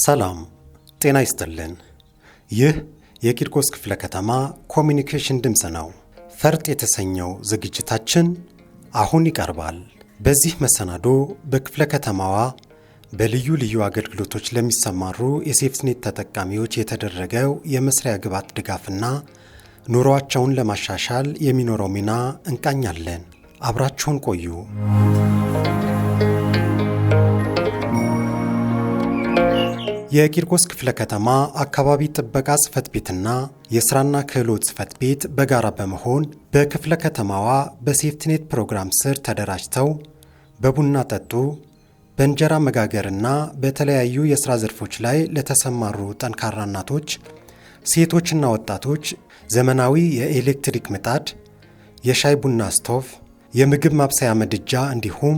ሰላም ጤና ይስጥልን። ይህ የቂርቆስ ክፍለ ከተማ ኮሚኒኬሽን ድምፅ ነው። ፈርጥ የተሰኘው ዝግጅታችን አሁን ይቀርባል። በዚህ መሰናዶ በክፍለ ከተማዋ በልዩ ልዩ አገልግሎቶች ለሚሰማሩ የሴፍትኔት ተጠቃሚዎች የተደረገው የመስሪያ ግብዓት ድጋፍና ኑሮአቸውን ለማሻሻል የሚኖረው ሚና እንቃኛለን። አብራችሁን ቆዩ። የቂርቆስ ክፍለ ከተማ አካባቢ ጥበቃ ጽሕፈት ቤትና የሥራና ክህሎት ጽሕፈት ቤት በጋራ በመሆን በክፍለ ከተማዋ በሴፍትኔት ፕሮግራም ስር ተደራጅተው በቡና ጠጡ፣ በእንጀራ መጋገርና በተለያዩ የሥራ ዘርፎች ላይ ለተሰማሩ ጠንካራ እናቶች፣ ሴቶችና ወጣቶች ዘመናዊ የኤሌክትሪክ ምጣድ፣ የሻይ ቡና ስቶቭ፣ የምግብ ማብሰያ ምድጃ እንዲሁም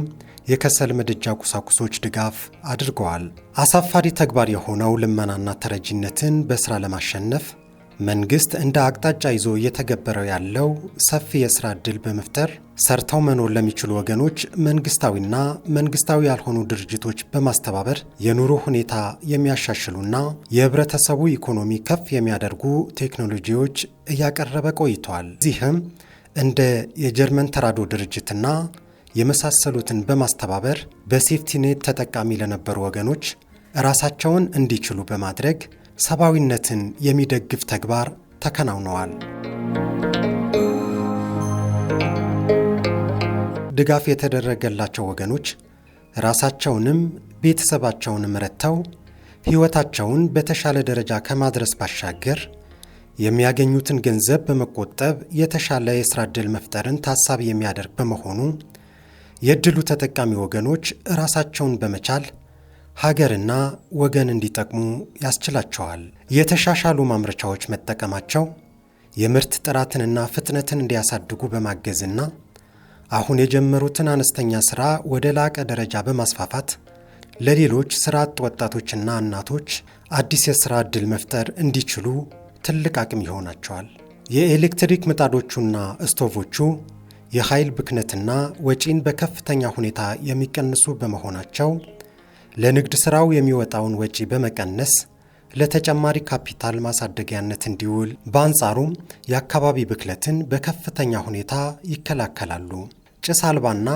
የከሰል ምድጃ ቁሳቁሶች ድጋፍ አድርገዋል። አሳፋሪ ተግባር የሆነው ልመናና ተረጂነትን በሥራ ለማሸነፍ መንግሥት እንደ አቅጣጫ ይዞ እየተገበረው ያለው ሰፊ የሥራ ዕድል በመፍጠር ሰርተው መኖር ለሚችሉ ወገኖች መንግሥታዊና መንግሥታዊ ያልሆኑ ድርጅቶች በማስተባበር የኑሮ ሁኔታ የሚያሻሽሉና የህብረተሰቡ ኢኮኖሚ ከፍ የሚያደርጉ ቴክኖሎጂዎች እያቀረበ ቆይቷል። እዚህም እንደ የጀርመን ተራድኦ ድርጅትና የመሳሰሉትን በማስተባበር በሴፍቲኔት ተጠቃሚ ለነበሩ ወገኖች ራሳቸውን እንዲችሉ በማድረግ ሰብአዊነትን የሚደግፍ ተግባር ተከናውነዋል። ድጋፍ የተደረገላቸው ወገኖች ራሳቸውንም ቤተሰባቸውንም ረድተው ሕይወታቸውን በተሻለ ደረጃ ከማድረስ ባሻገር የሚያገኙትን ገንዘብ በመቆጠብ የተሻለ የሥራ ዕድል መፍጠርን ታሳቢ የሚያደርግ በመሆኑ የዕድሉ ተጠቃሚ ወገኖች ራሳቸውን በመቻል ሀገርና ወገን እንዲጠቅሙ ያስችላቸዋል። የተሻሻሉ ማምረቻዎች መጠቀማቸው የምርት ጥራትንና ፍጥነትን እንዲያሳድጉ በማገዝና አሁን የጀመሩትን አነስተኛ ሥራ ወደ ላቀ ደረጃ በማስፋፋት ለሌሎች ሥራ አጥ ወጣቶችና እናቶች አዲስ የሥራ ዕድል መፍጠር እንዲችሉ ትልቅ አቅም ይሆናቸዋል። የኤሌክትሪክ ምጣዶቹና ስቶቮቹ የኃይል ብክነትና ወጪን በከፍተኛ ሁኔታ የሚቀንሱ በመሆናቸው ለንግድ ሥራው የሚወጣውን ወጪ በመቀነስ ለተጨማሪ ካፒታል ማሳደጊያነት እንዲውል፣ በአንጻሩም የአካባቢ ብክለትን በከፍተኛ ሁኔታ ይከላከላሉ። ጭስ አልባና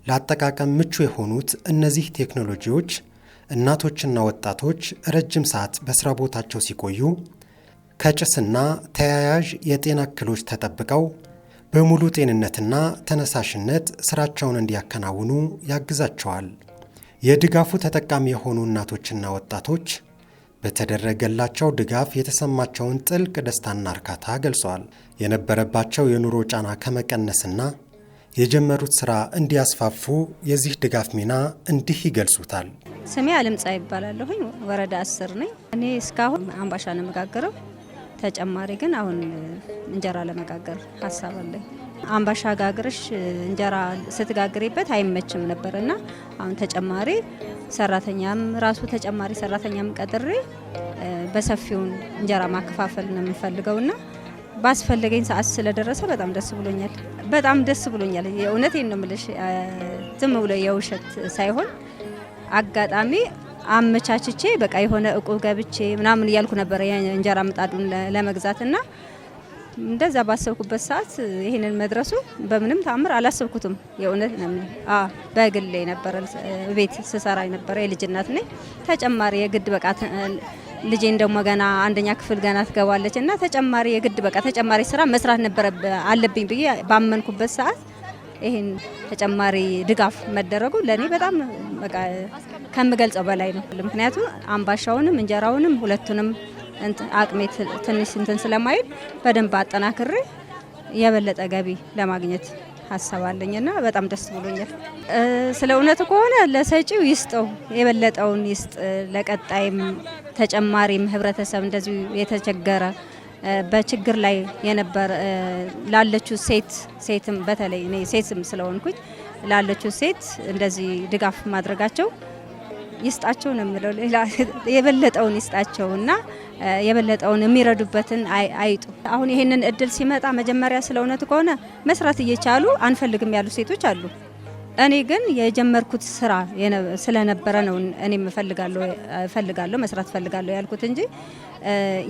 ለአጠቃቀም ምቹ የሆኑት እነዚህ ቴክኖሎጂዎች እናቶችና ወጣቶች ረጅም ሰዓት በሥራ ቦታቸው ሲቆዩ ከጭስና ተያያዥ የጤና እክሎች ተጠብቀው በሙሉ ጤንነትና ተነሳሽነት ሥራቸውን እንዲያከናውኑ ያግዛቸዋል። የድጋፉ ተጠቃሚ የሆኑ እናቶችና ወጣቶች በተደረገላቸው ድጋፍ የተሰማቸውን ጥልቅ ደስታና እርካታ ገልጸዋል። የነበረባቸው የኑሮ ጫና ከመቀነስና የጀመሩት ሥራ እንዲያስፋፉ የዚህ ድጋፍ ሚና እንዲህ ይገልጹታል። ስሜ አለምጻ ይባላለሁኝ። ወረዳ 10 ነኝ። እኔ እስካሁን አምባሻ ነው የምጋገረው። ተጨማሪ ግን አሁን እንጀራ ለመጋገር ሀሳብ አለኝ። አምባሻ ጋግርሽ እንጀራ ስትጋግሪበት አይመችም ነበርና አሁን ተጨማሪ ሰራተኛም ራሱ ተጨማሪ ሰራተኛም ቀጥሬ በሰፊውን እንጀራ ማከፋፈል ነው የምፈልገውና ባስፈለገኝ ሰዓት ስለደረሰ በጣም ደስ ብሎኛል። የእውነቴን ነው የምልሽ፣ ዝም ብሎ የውሸት ሳይሆን አጋጣሚ አመቻችቼ በቃ የሆነ እቁብ ገብቼ ምናምን እያልኩ ነበር የእንጀራ ምጣዱን ለመግዛትና እንደዛ ባሰብኩበት ሰዓት ይሄንን መድረሱ በምንም ታምር አላሰብኩትም። የእውነት ነው። በግሌ ነበር ቤት ስሰራ ነበር። የልጅ እናት ነኝ። ተጨማሪ የግድ በቃ ልጄን ደግሞ ገና አንደኛ ክፍል ገና ትገባለች እና ተጨማሪ ስራ መስራት አለብኝ ብዬ ባመንኩበት ሰዓት ይሄን ተጨማሪ ድጋፍ መደረጉ ለኔ በጣም በቃ ከምገልጸው በላይ ነው። ምክንያቱም አምባሻውንም እንጀራውንም ሁለቱንም አቅሜ ትንሽ እንትን ስለማይል በደንብ አጠናክሬ የበለጠ ገቢ ለማግኘት ሀሳብ አለኝና በጣም ደስ ብሎኛል። ስለ እውነቱ ከሆነ ለሰጪው ይስጠው፣ የበለጠውን ይስጥ። ለቀጣይም ተጨማሪም ህብረተሰብ እንደዚሁ የተቸገረ በችግር ላይ የነበረ ላለችው ሴትም በተለይ እኔ ሴትም ስለሆንኩኝ ላለችው ሴት እንደዚህ ድጋፍ ማድረጋቸው ይስጣቸው ነው የምለው። የበለጠውን ይስጣቸውና የበለጠውን የሚረዱበትን አይጡ። አሁን ይሄንን እድል ሲመጣ መጀመሪያ ስለ እውነቱ ከሆነ መስራት እየቻሉ አንፈልግም ያሉ ሴቶች አሉ። እኔ ግን የጀመርኩት ስራ ስለነበረ ነው እኔም እፈልጋለሁ መስራት እፈልጋለሁ ያልኩት እንጂ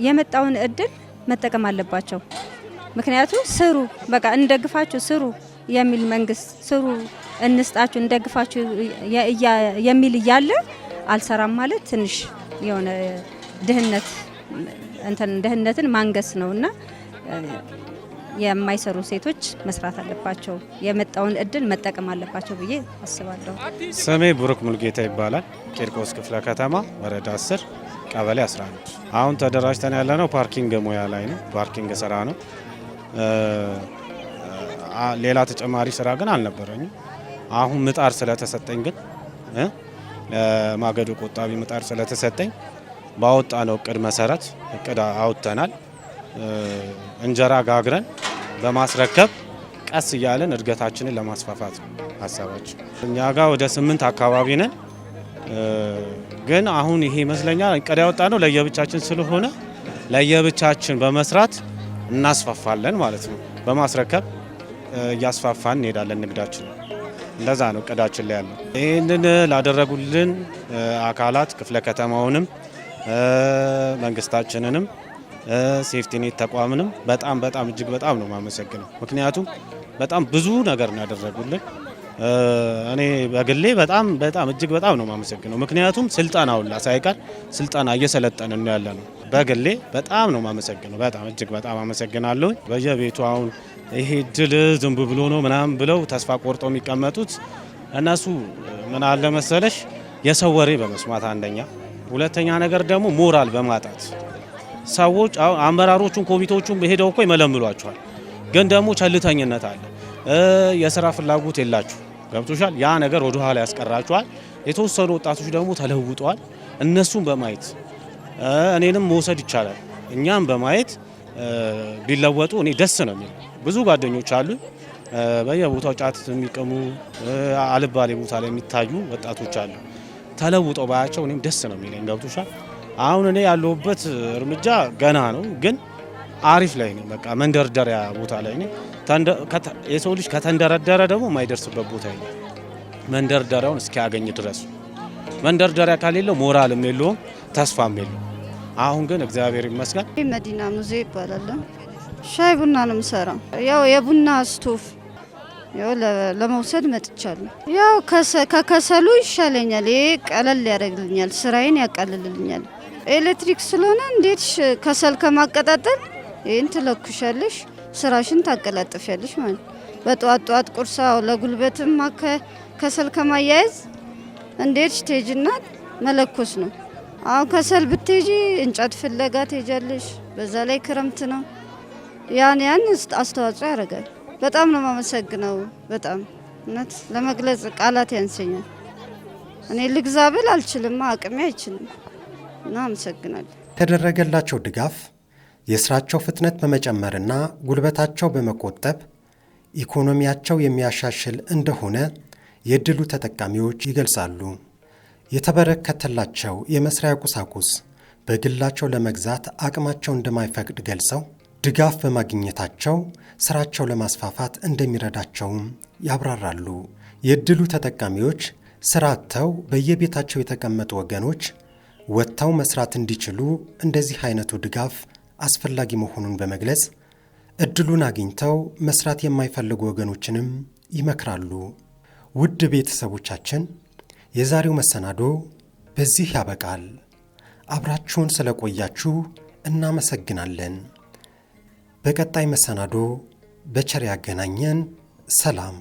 የመጣውን እድል መጠቀም አለባቸው። ምክንያቱም ስሩ፣ በቃ እንደግፋችሁ ስሩ የሚል መንግስት ስሩ፣ እንስጣችሁ፣ እንደግፋችሁ የሚል እያለ አልሰራም ማለት ትንሽ የሆነ ድህነትን ማንገስ ነውና የማይሰሩ ሴቶች መስራት አለባቸው፣ የመጣውን እድል መጠቀም አለባቸው ብዬ አስባለሁ። ስሜ ብሩክ ሙልጌታ ይባላል። ቂርቆስ ክፍለ ከተማ ወረዳ 10 ቀበሌ 11። አሁን ተደራጅተን ያለነው ፓርኪንግ ሙያ ላይ ነው። ፓርኪንግ ስራ ነው። ሌላ ተጨማሪ ስራ ግን አልነበረኝም። አሁን ምጣድ ስለተሰጠኝ ግን ማገዶ ቆጣቢ ምጣድ ስለተሰጠኝ ባወጣነው እቅድ መሰረት እቅድ አውጥተናል። እንጀራ ጋግረን በማስረከብ ቀስ እያለን እድገታችንን ለማስፋፋት ነው ሀሳባችን። እኛ ጋር ወደ 8 አካባቢ ነን። ግን አሁን ይሄ ይመስለኛል እቅድ ያወጣነው ለየብቻችን ስለሆነ ለየብቻችን በመስራት እናስፋፋለን ማለት ነው። በማስረከብ እያስፋፋን እንሄዳለን ንግዳችን። እንደዛ ነው እቅዳችን ላይ ያለው። ይህንን ላደረጉልን አካላት ክፍለ ከተማውንም መንግስታችንንም ሴፍቲኔት ተቋምንም በጣም እጅግ በጣም ነው ማመሰግነው። ምክንያቱም በጣም ብዙ ነገር ነው ያደረጉልን። እኔ በግሌ በጣም እጅግ በጣም ነው ማመሰግነው። ምክንያቱም ስልጠናውላ ሳይቀር ስልጠና እየሰለጠንን ነው ያለነው። በግሌ በጣም ነው ማመሰግነው። እጅግ በጣም አመሰግናለሁ። በየቤቱ አሁን ይሄ ድል ዝም ብሎ ነው ምናምን ብለው ተስፋ ቆርጠው የሚቀመጡት እነሱ ምን አለ መሰለሽ የሰው ወሬ በመስማት አንደኛ፣ ሁለተኛ ነገር ደግሞ ሞራል በማጣት ሰዎች አመራሮቹን ኮሚቴዎቹን ሄደው እኮ ይመለምሏቸዋል። ግን ደግሞ ቸልተኝነት አለ። የስራ ፍላጎት የላችሁ ገብቶሻል። ያ ነገር ወደ ኋላ ያስቀራቸዋል። የተወሰኑ ወጣቶች ደግሞ ተለውጠዋል። እነሱን በማየት እኔንም መውሰድ ይቻላል። እኛም በማየት ቢለወጡ እኔ ደስ ነው የሚል። ብዙ ጓደኞች አሉ በየቦታው ጫት የሚቀሙ አልባሌ ቦታ ላይ የሚታዩ ወጣቶች አሉ። ተለውጠው ባያቸው እኔም ደስ ነው የሚለኝ ገብቶሻል። አሁን እኔ ያለሁበት እርምጃ ገና ነው፣ ግን አሪፍ ላይ ነው። በቃ መንደርደሪያ ቦታ ላይ ነው። የሰው ልጅ ከተንደረደረ ደግሞ የማይደርስበት ቦታ ነው። መንደርደሪያውን እስኪያገኝ ድረስ መንደርደሪያ ካሌለው ሞራልም የለውም ተስፋም የለውም። አሁን ግን እግዚአብሔር ይመስገን። መዲና ሙዜ ይባላል። ሻይ ቡና ነው የምሰራው። ያው የቡና ስቶፍ ያው ለመውሰድ መጥቻለሁ። ያው ከከሰሉ ይሻለኛል። ይሄ ቀለል ያደርግልኛል፣ ስራዬን ያቃልልልኛል። ኤሌክትሪክ ስለሆነ እንዴት ከሰል ከማቀጣጠል ይሄን ትለኩሻለሽ፣ ስራሽን ታቀላጥፊያለሽ ማለት። በጧት ቁርሳው ለጉልበትም ከሰል ከማያያዝ እንዴት ቴጅና መለኮስ ነው። አሁን ከሰል ብትጂ እንጨት ፍለጋ ትሄጃለሽ። በዛ ላይ ክረምት ነው። ያን አስተዋጽኦ ያደርጋል። በጣም ነው የማመሰግነው። በጣም እውነት ለመግለጽ ቃላት ያንሰኛል። እኔ ልግዛ ብል አልችልም፣ አቅሜ አይችልም እና አመሰግናለሁ። የተደረገላቸው ድጋፍ የስራቸው ፍጥነት በመጨመርና ጉልበታቸው በመቆጠብ ኢኮኖሚያቸው የሚያሻሽል እንደሆነ የእድሉ ተጠቃሚዎች ይገልጻሉ። የተበረከተላቸው የመስሪያ ቁሳቁስ በግላቸው ለመግዛት አቅማቸው እንደማይፈቅድ ገልጸው ድጋፍ በማግኘታቸው ስራቸው ለማስፋፋት እንደሚረዳቸውም ያብራራሉ። የእድሉ ተጠቃሚዎች ስራ አጥተው በየቤታቸው የተቀመጡ ወገኖች ወጥተው መስራት እንዲችሉ እንደዚህ አይነቱ ድጋፍ አስፈላጊ መሆኑን በመግለጽ እድሉን አግኝተው መስራት የማይፈልጉ ወገኖችንም ይመክራሉ። ውድ ቤተሰቦቻችን፣ የዛሬው መሰናዶ በዚህ ያበቃል። አብራችሁን ስለቆያችሁ እናመሰግናለን። በቀጣይ መሰናዶ በቸር ያገናኘን። ሰላም።